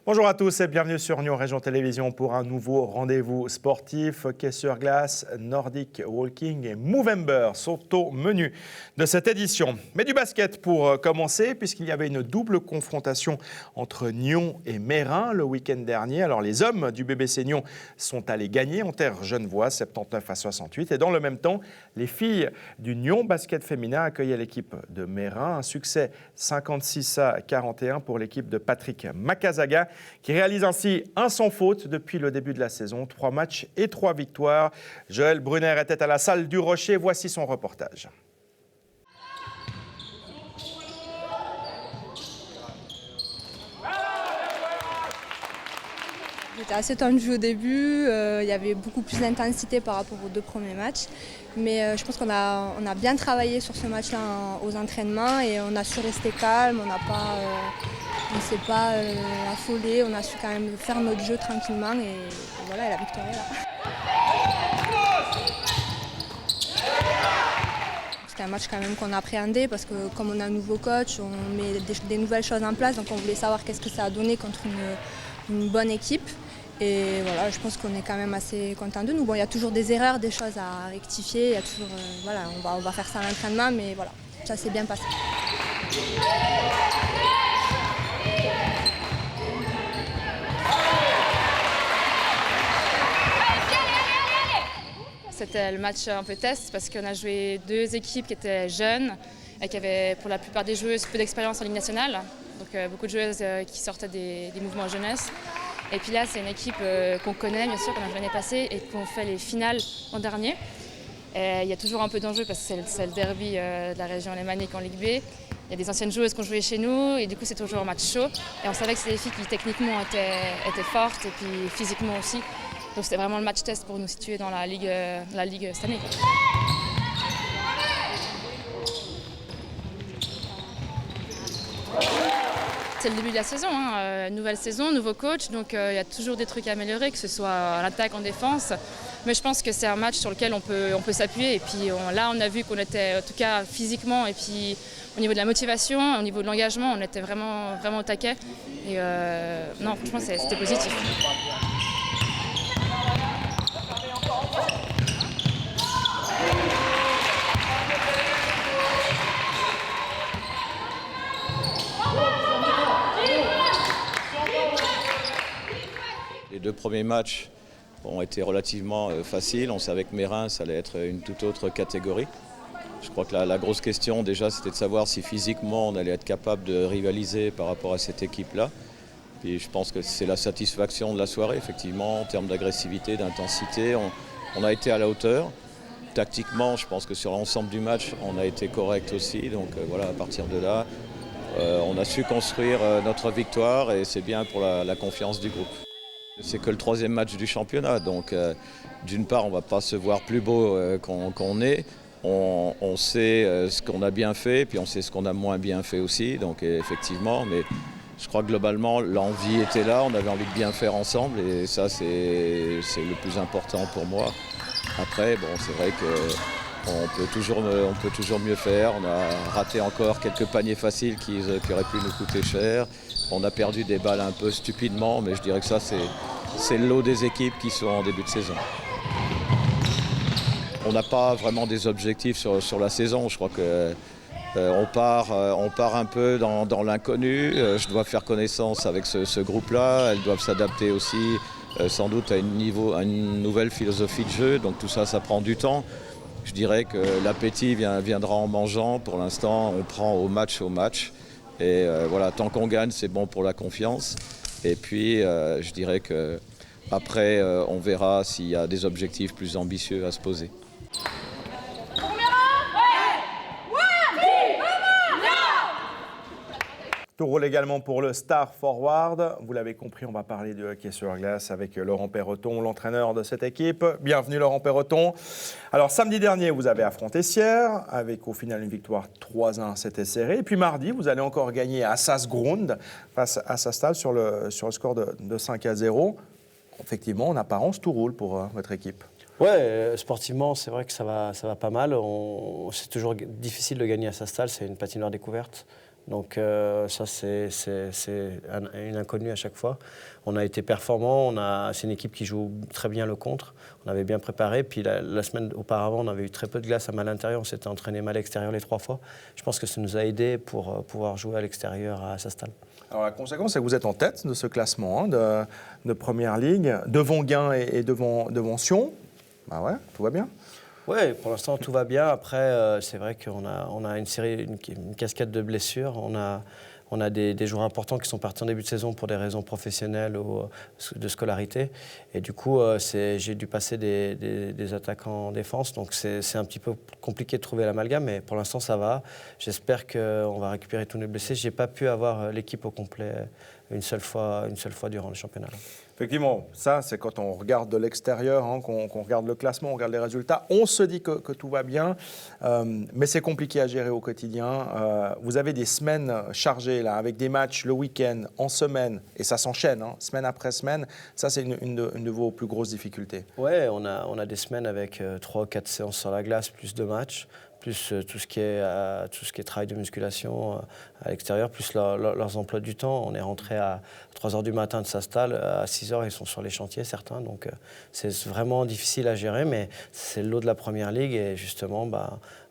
Bonjour à tous et bienvenue sur Nyon Région Télévision pour un nouveau rendez-vous sportif. Hockey sur glace, Nordic Walking et Movember sont au menu de cette édition. Mais du basket pour commencer, puisqu'il y avait une double confrontation entre Nyon et Meyrin le week-end dernier. Alors les hommes du BBC Nyon sont allés gagner en terre genevoise, 79-68. Et dans le même temps, les filles du Nyon basket féminin accueillaient l'équipe de Meyrin. Un succès 56-41 pour l'équipe de Patrick Macazaga, qui réalise ainsi un sans faute depuis le début de la saison. 3 matchs et 3 victoires. Joël Brunner était à la salle du Rocher. Voici son reportage. J'étais assez tendue au début, il y avait beaucoup plus d'intensité par rapport aux 2 premiers matchs. Mais je pense qu'on a bien travaillé sur ce match-là aux entraînements et on a su rester calme, on ne s'est pas affolé, on a su quand même faire notre jeu tranquillement et voilà, la victoire est là. C'était un match quand même qu'on appréhendait parce que comme on a un nouveau coach, on met des nouvelles choses en place, donc on voulait savoir qu'est-ce que ça a donné contre une bonne équipe. Et voilà, je pense qu'on est quand même assez content de nous. Bon, il y a toujours des erreurs, des choses à rectifier, il y a toujours, voilà, on va faire ça à l'entraînement, mais voilà, ça s'est bien passé. C'était le match un peu test parce qu'on a joué 2 équipes qui étaient jeunes et qui avaient pour la plupart des joueuses peu d'expérience en Ligue nationale. Donc beaucoup de joueuses qui sortaient des mouvements jeunesse. Et puis là, c'est une équipe qu'on connaît, bien sûr, qu'on a joué l'année passée et qu'on fait les finales l'an dernier. Et il y a toujours un peu d'enjeu parce que c'est le derby de la région alémanique en Ligue B. Il y a des anciennes joueuses qui ont joué chez nous et du coup, c'est toujours un match chaud. Et on savait que c'était des filles qui techniquement étaient fortes et puis physiquement aussi. Donc c'était vraiment le match test pour nous situer dans la Ligue cette année. C'est le début de la saison, nouvelle saison, nouveau coach, donc il y a toujours des trucs à améliorer, que ce soit à l'attaque, en défense. Mais je pense que c'est un match sur lequel on peut s'appuyer. Et puis là, on a vu qu'on était, en tout cas physiquement, et puis au niveau de la motivation, au niveau de l'engagement, on était vraiment, vraiment au taquet. Et non, franchement, c'était positif. Les 2 premiers matchs ont été relativement faciles. On savait que Meyrin, ça allait être une toute autre catégorie. Je crois que la grosse question déjà, c'était de savoir si physiquement on allait être capable de rivaliser par rapport à cette équipe-là. Puis je pense que c'est la satisfaction de la soirée, effectivement, en termes d'agressivité, d'intensité. On a été à la hauteur. Tactiquement, je pense que sur l'ensemble du match, on a été correct aussi. Donc voilà, à partir de là, on a su construire notre victoire et c'est bien pour la confiance du groupe. C'est que le 3e match du championnat, donc d'une part on ne va pas se voir plus beau qu'on est, on sait ce qu'on a bien fait, puis on sait ce qu'on a moins bien fait aussi, donc effectivement, mais je crois que globalement l'envie était là, on avait envie de bien faire ensemble et ça c'est le plus important pour moi. Après, bon, c'est vrai qu'on peut toujours mieux faire, on a raté encore quelques paniers faciles qui auraient pu nous coûter cher. On a perdu des balles un peu stupidement, mais je dirais que ça, c'est le lot des équipes qui sont en début de saison. On n'a pas vraiment des objectifs sur la saison. Je crois qu'on part un peu dans l'inconnu. Je dois faire connaissance avec ce groupe-là. Elles doivent s'adapter aussi sans doute à une nouvelle philosophie de jeu. Donc tout ça, ça prend du temps. Je dirais que l'appétit viendra en mangeant. Pour l'instant, on prend au match. Et voilà, tant qu'on gagne, c'est bon pour la confiance. Et puis, je dirais qu'après, on verra s'il y a des objectifs plus ambitieux à se poser. Tout roule également pour le Star Forward. Vous l'avez compris, on va parler de hockey sur glace avec Laurent Perroton, l'entraîneur de cette équipe. Bienvenue Laurent Perroton. Alors samedi dernier, vous avez affronté Sierre avec au final une victoire 3-1, c'était serré. Et puis mardi, vous allez encore gagner à Sassgrund face à Sasstal sur le score de 5-0. Effectivement, en apparence, tout roule pour votre équipe. Ouais, sportivement, c'est vrai que ça va pas mal. C'est toujours difficile de gagner à Sasstal, c'est une patinoire découverte. Donc ça, c'est une inconnue à chaque fois. On a été performants, c'est une équipe qui joue très bien le contre. On avait bien préparé, puis la semaine auparavant, on avait eu très peu de glace à mal intérieur. On s'était entraîné mal à l'extérieur les 3 fois. Je pense que ça nous a aidés pour pouvoir jouer à l'extérieur à Sasstal. Alors la conséquence, c'est que vous êtes en tête de ce classement de Première Ligue, devant Gien et devant Sion. Bah ouais, tout va bien. Oui, pour l'instant, tout va bien. Après, c'est vrai qu'on a une cascade de blessures. On a des joueurs importants qui sont partis en début de saison pour des raisons professionnelles ou de scolarité. Et du coup, j'ai dû passer des attaquants en défense. Donc, c'est un petit peu compliqué de trouver l'amalgame, mais pour l'instant, ça va. J'espère qu'on va récupérer tous nos blessés. Je n'ai pas pu avoir l'équipe au complet une seule fois durant le championnat. Effectivement, ça, c'est quand on regarde de l'extérieur, qu'on regarde le classement, on regarde les résultats, on se dit que tout va bien, mais c'est compliqué à gérer au quotidien. Vous avez des semaines chargées, là, avec des matchs le week-end, en semaine, et ça s'enchaîne, semaine après semaine. Ça, c'est une de vos plus grosses difficultés. Oui, on a des semaines avec 3 ou 4 séances sur la glace, plus 2 matchs. Plus tout ce qui est travail de musculation à l'extérieur, plus leurs emplois du temps. On est rentré à 3 h du matin de Sasstal, à 6 h, ils sont sur les chantiers, certains. Donc c'est vraiment difficile à gérer, mais c'est le lot de la Première Ligue. Et justement,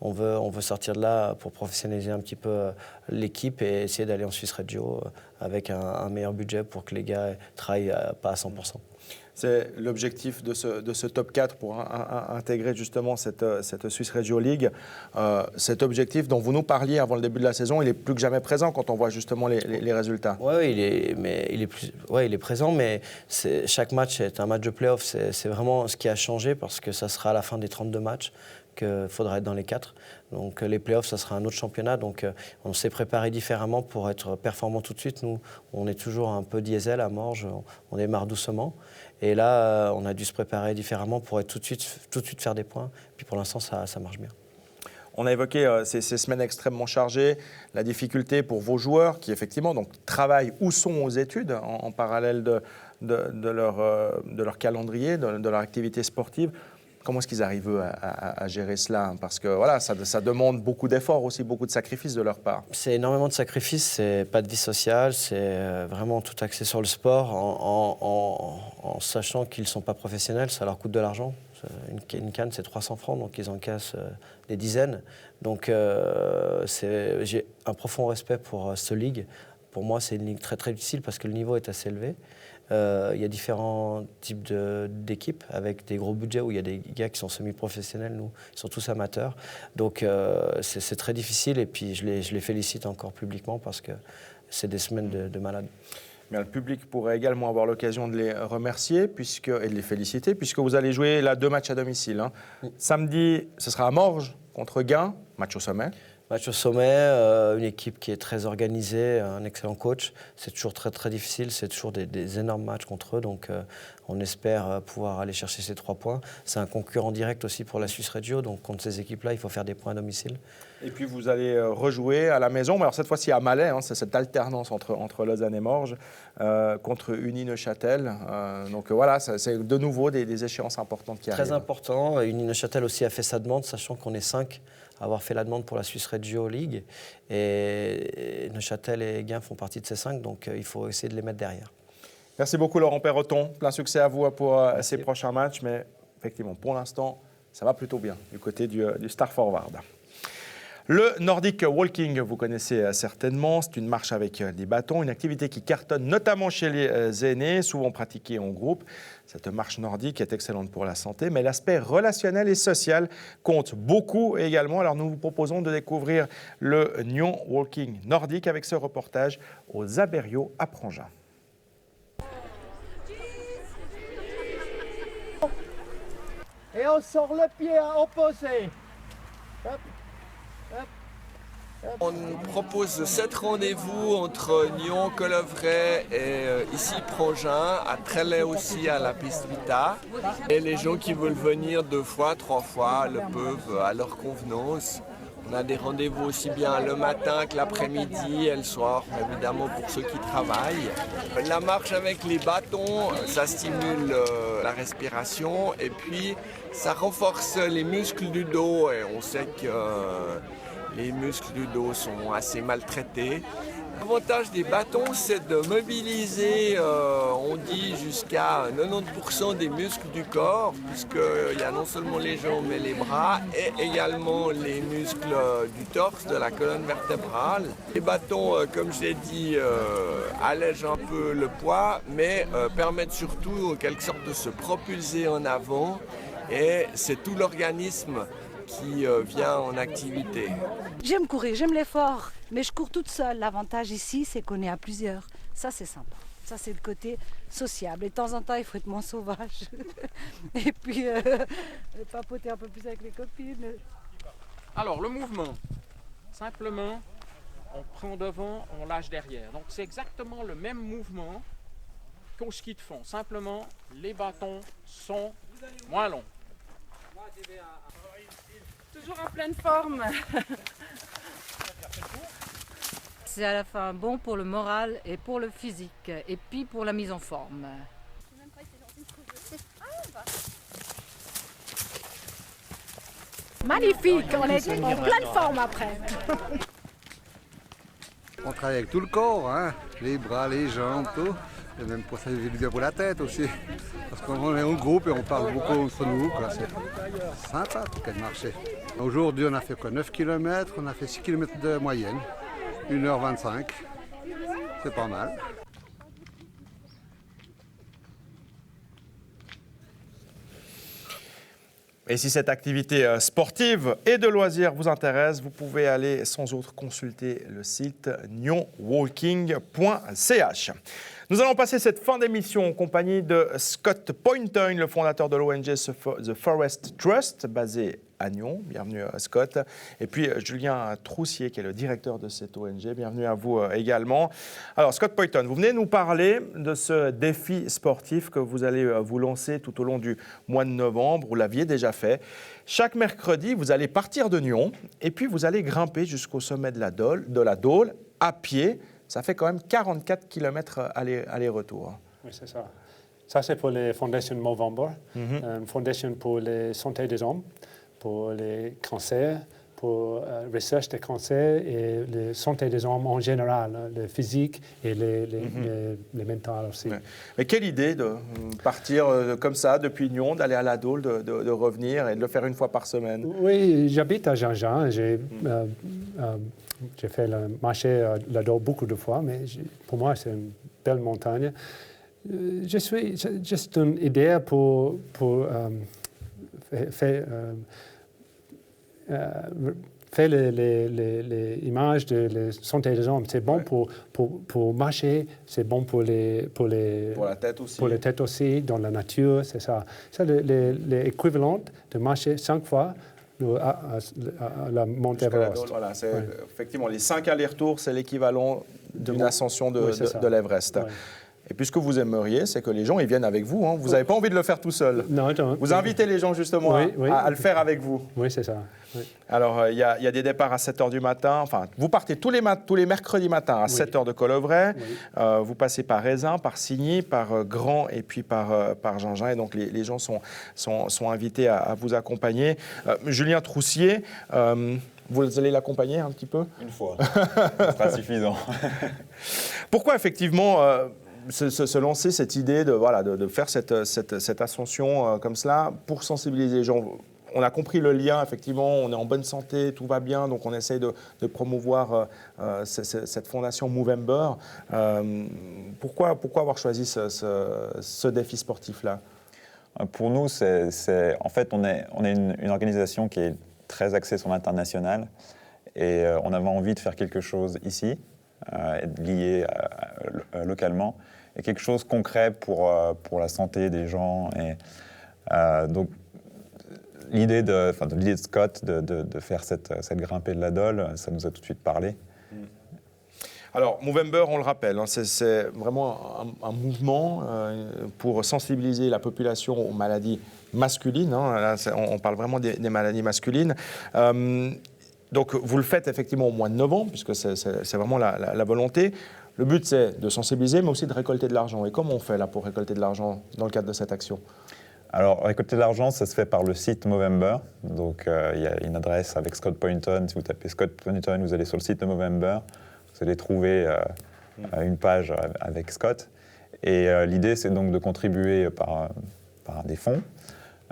on veut sortir de là pour professionnaliser un petit peu l'équipe et essayer d'aller en Suisse Regio avec un meilleur budget pour que les gars travaillent pas à 100%. C'est l'objectif de ce top 4 pour intégrer justement cette Swiss Regio League. Cet objectif dont vous nous parliez avant le début de la saison, il est plus que jamais présent quand on voit justement les résultats. Oui, il est présent, mais chaque match est un match de play-off. C'est vraiment ce qui a changé parce que ça sera à la fin des 32 matchs qu'il faudra être dans les 4. Donc les playoffs, ça sera un autre championnat. Donc on s'est préparé différemment pour être performant tout de suite. Nous, on est toujours un peu diesel à Morges, on démarre doucement. Et là, on a dû se préparer différemment pour être tout de suite faire des points. Puis pour l'instant, ça marche bien. On a évoqué ces semaines extrêmement chargées, la difficulté pour vos joueurs qui effectivement donc, travaillent ou sont aux études en parallèle de leur calendrier, de leur activité sportive. Comment est-ce qu'ils arrivent à gérer cela? Parce que voilà, ça demande beaucoup d'efforts aussi, beaucoup de sacrifices de leur part. C'est énormément de sacrifices, c'est pas de vie sociale, c'est vraiment tout axé sur le sport en sachant qu'ils ne sont pas professionnels, ça leur coûte de l'argent. Une canne, c'est 300 francs, donc ils en cassent des dizaines. Donc j'ai un profond respect pour cette ligue. Pour moi, c'est une ligue très très difficile parce que le niveau est assez élevé. Il y a différents types d'équipes avec des gros budgets où il y a des gars qui sont semi-professionnels, nous, ils sont tous amateurs. Donc c'est très difficile et puis je les félicite encore publiquement parce que c'est des semaines de malades. Mais le public pourrait également avoir l'occasion de les remercier et de les féliciter puisque vous allez jouer là 2 matchs à domicile. Samedi, ce sera à Morges contre Gien, match au sommet. Match au sommet, une équipe qui est très organisée, un excellent coach. C'est toujours très très difficile, c'est toujours des énormes matchs contre eux. Donc on espère pouvoir aller chercher ces 3 points. C'est un concurrent direct aussi pour la Suisse Regio. Donc contre ces équipes-là, il faut faire des points à domicile. Et puis vous allez rejouer à la maison. Mais alors cette fois-ci à Malais, c'est cette alternance entre Lausanne et Morges contre Uni-Neuchâtel. Donc voilà, c'est de nouveau des échéances importantes qui arrivent. Très important. Uni-Neuchâtel aussi a fait sa demande, sachant qu'on est 5 à avoir fait la demande pour la Swiss Regio League. Et Neuchâtel et Gien font partie de ces 5, donc il faut essayer de les mettre derrière. Merci beaucoup Laurent Perroton. Plein succès à vous pour ces prochains matchs. Mais effectivement, pour l'instant, ça va plutôt bien du côté du Star Forward. Le Nordic Walking, vous connaissez certainement, c'est une marche avec des bâtons, une activité qui cartonne notamment chez les aînés, souvent pratiquée en groupe. Cette marche nordique est excellente pour la santé, mais l'aspect relationnel et social compte beaucoup également. Alors nous vous proposons de découvrir le Nyon Walking nordique avec ce reportage aux Aberriaux à Prangin. Et on sort le pied à opposé. Hop, hop. On propose 7 rendez-vous entre Nyon, Colovray et ici Prangin, à Trelay aussi à la piste Vita. Et les gens qui veulent venir 2 fois, 3 fois le peuvent à leur convenance. On a des rendez-vous aussi bien le matin que l'après-midi et le soir, évidemment pour ceux qui travaillent. La marche avec les bâtons, ça stimule la respiration et puis ça renforce les muscles du dos. Et on sait que les muscles du dos sont assez maltraités. L'avantage des bâtons, c'est de mobiliser, on dit, jusqu'à 90% des muscles du corps, puisqu'il y a non seulement les jambes mais les bras, et également les muscles du torse, de la colonne vertébrale. Les bâtons, comme j'ai dit, allègent un peu le poids, mais permettent surtout, en quelque sorte, de se propulser en avant, et c'est tout l'organisme qui vient en activité. J'aime courir, j'aime l'effort, mais je cours toute seule. L'avantage ici, c'est qu'on est à plusieurs. Ça, c'est sympa. Ça, c'est le côté sociable. Et de temps en temps, il faut être moins sauvage. Et puis, papoter un peu plus avec les copines. Alors, le mouvement, simplement, on prend devant, on lâche derrière. Donc, c'est exactement le même mouvement qu'au ski de fond. Simplement, les bâtons sont moins longs. Toujours en pleine forme. C'est à la fin bon pour le moral et pour le physique, et puis pour la mise en forme. Magnifique, on est en pleine forme après. On travaille avec tout le corps, hein, les bras, les jambes, tout. Et même pour ça, j'ai du bien pour la tête aussi. Parce qu'on est en groupe et on parle beaucoup entre nous. C'est sympa de marcher. Aujourd'hui, on a fait quoi, 9 km, on a fait 6 km de moyenne, 1h25. C'est pas mal. Et si cette activité sportive et de loisirs vous intéresse, vous pouvez aller sans autre consulter le site nyonwalking.ch. Nous allons passer cette fin d'émission en compagnie de Scott Poynton, le fondateur de l'ONG The Forest Trust, basé à Nyon. Bienvenue Scott. Et puis Julien Troussier, qui est le directeur de cette ONG. Bienvenue à vous également. Alors Scott Poynton, vous venez nous parler de ce défi sportif que vous allez vous lancer tout au long du mois de novembre. Vous l'aviez déjà fait. Chaque mercredi, vous allez partir de Nyon et puis vous allez grimper jusqu'au sommet de la Dôle à pied. Ça fait quand même 44 km aller-retour. Oui, c'est ça. Ça, c'est pour les fondations Movember, une fondation pour la santé des hommes, pour les cancers, pour la recherche des cancers et la santé des hommes en général, le physique et les mental aussi. Ouais. Mais quelle idée de partir comme ça depuis Nyon, d'aller à la Dôle, de revenir et de le faire une fois par semaine? Oui, j'habite à Jean-Jean. J'ai fait le marché la Dôle beaucoup de fois, mais pour moi, c'est une belle montagne. Je suis juste une idée pour faire les images de la santé des hommes. C'est bon pour marcher, c'est bon pour la tête aussi. Pour la tête aussi, dans la nature, c'est ça. C'est l'équivalent de marcher 5 fois à la montée Everest. Voilà, effectivement, les 5 allers-retours, c'est l'équivalent d'une ascension de l'Everest. Ouais. Et puis ce que vous aimeriez, c'est que les gens ils viennent avec vous. Hein. Vous n'avez pas envie de le faire tout seul. Non, vous invitez les gens justement à le faire avec vous. Oui, c'est ça. Oui. Alors, il y a des départs à 7h du matin. Enfin, vous partez tous les mercredis matins à 7h de Colovray. Oui. Vous passez par Raisin, par Signy, par Grand et puis par Jean-Jean. Et donc, les gens sont invités à vous accompagner. Julien Troussier, vous allez l'accompagner un petit peu? Une fois. C'est pas suffisant. Pourquoi, effectivement, se lancer cette idée de faire cette ascension comme cela pour sensibiliser les gens? On a compris le lien, effectivement, on est en bonne santé, tout va bien, donc on essaye de promouvoir cette fondation Movember. Pourquoi avoir choisi ce défi sportif-là? Pour nous, en fait, on est une organisation qui est très axée sur l'international et on avait envie de faire quelque chose ici, lié localement, et quelque chose de concret pour la santé des gens. Et, donc, l'idée de Scott de faire cette grimpée de la Dole, ça nous a tout de suite parlé. Alors, Movember, on le rappelle, hein, c'est vraiment un mouvement pour sensibiliser la population aux maladies masculines. Hein. Là, on parle vraiment des maladies masculines. Donc, vous le faites effectivement au mois de novembre, puisque c'est vraiment la volonté. Le but, c'est de sensibiliser, mais aussi de récolter de l'argent. Et comment on fait là pour récolter de l'argent dans le cadre de cette action ? Alors, récolter de l'argent, ça se fait par le site Movember. Donc, il y a une adresse avec Scott Poynton. Si vous tapez Scott Poynton, vous allez sur le site de Movember. Vous allez trouver une page avec Scott. Et l'idée, c'est donc de contribuer par des fonds.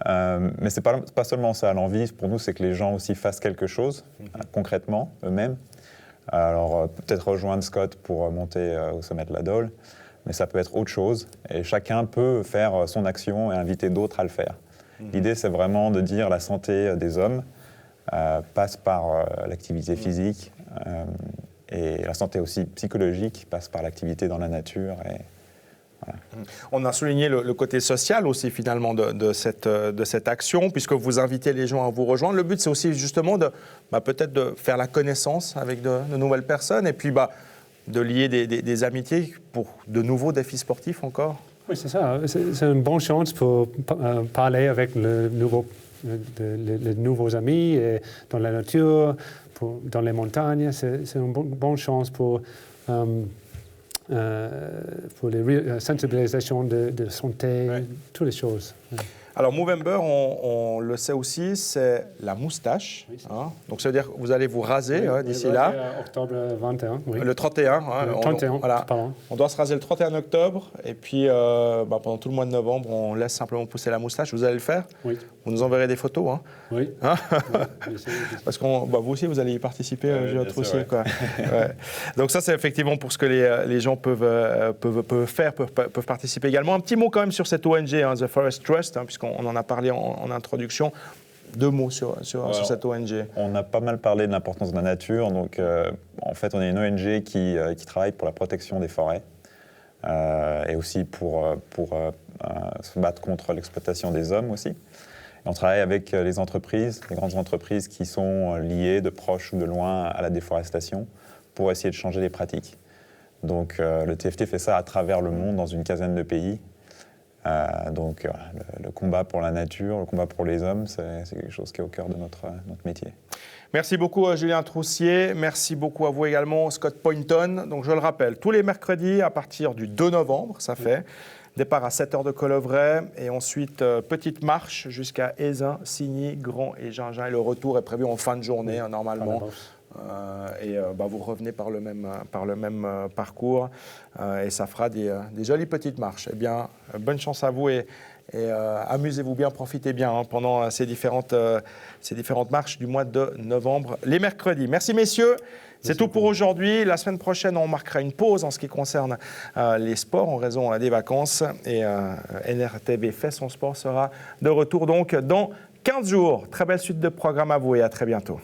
Mais ce n'est pas seulement ça. L'envie, pour nous, c'est que les gens aussi fassent quelque chose, concrètement, eux-mêmes. Alors, peut-être rejoindre Scott pour monter au sommet de la Dole, mais ça peut être autre chose. Et chacun peut faire son action et inviter d'autres à le faire. L'idée, c'est vraiment de dire la santé des hommes passe par l'activité physique. Et la santé aussi psychologique passe par l'activité dans la nature. Et voilà. On a souligné le côté social aussi finalement de cette action, puisque vous invitez les gens à vous rejoindre. Le but, c'est aussi justement peut-être de faire la connaissance avec de nouvelles personnes et puis de lier des amitiés pour de nouveaux défis sportifs encore. Oui, c'est ça. C'est une bonne chance pour parler avec les nouveaux amis et dans la nature, dans les montagnes. C'est une bonne chance pour les sensibilisations de santé, toutes les choses. Alors, Movember, on le sait aussi, c'est la moustache. Oui, hein. Donc, ça veut dire que vous allez vous raser d'ici là. Octobre 21, oui. Le 31. Le 31, pardon. On doit se raser le 31 octobre. Et puis, pendant tout le mois de novembre, on laisse simplement pousser la moustache. Vous allez le faire ? Oui. Vous nous enverrez des photos, hein ? Oui. Hein parce que vous aussi, vous allez y participer, aussi. Ouais. Quoi. Ouais. Donc ça, c'est effectivement pour ce que les gens peuvent participer également. Un petit mot quand même sur cette ONG, The Forest Trust, puisqu'on en a parlé en introduction. 2 mots sur cette ONG. On a pas mal parlé de l'importance de la nature. Donc, en fait, on est une ONG qui travaille pour la protection des forêts et aussi pour se battre contre l'exploitation des hommes aussi. Et on travaille avec les entreprises, les grandes entreprises qui sont liées de proche ou de loin à la déforestation pour essayer de changer les pratiques. Donc, le TFT fait ça à travers le monde dans une quinzaine de pays. Donc, le combat pour la nature, le combat pour les hommes, c'est quelque chose qui est au cœur de notre métier. Merci beaucoup Julien Troussier, merci beaucoup à vous également Scott Poynton. Donc je le rappelle, tous les mercredis à partir du 2 novembre, ça fait, départ à 7h de Colovray et ensuite petite marche jusqu'à Ézin, Signy, Grand et Gingin. Et le retour est prévu en fin de journée normalement. Vous revenez par le même parcours et ça fera des jolies petites marches. Eh bien, bonne chance à vous et amusez-vous bien, profitez bien pendant ces différentes marches du mois de novembre, les mercredis. Merci messieurs. C'est tout pour aujourd'hui. La semaine prochaine, on marquera une pause en ce qui concerne les sports en raison des vacances. Et NRTV fait son sport sera de retour donc dans 15 jours. Très belle suite de programmes à vous et à très bientôt.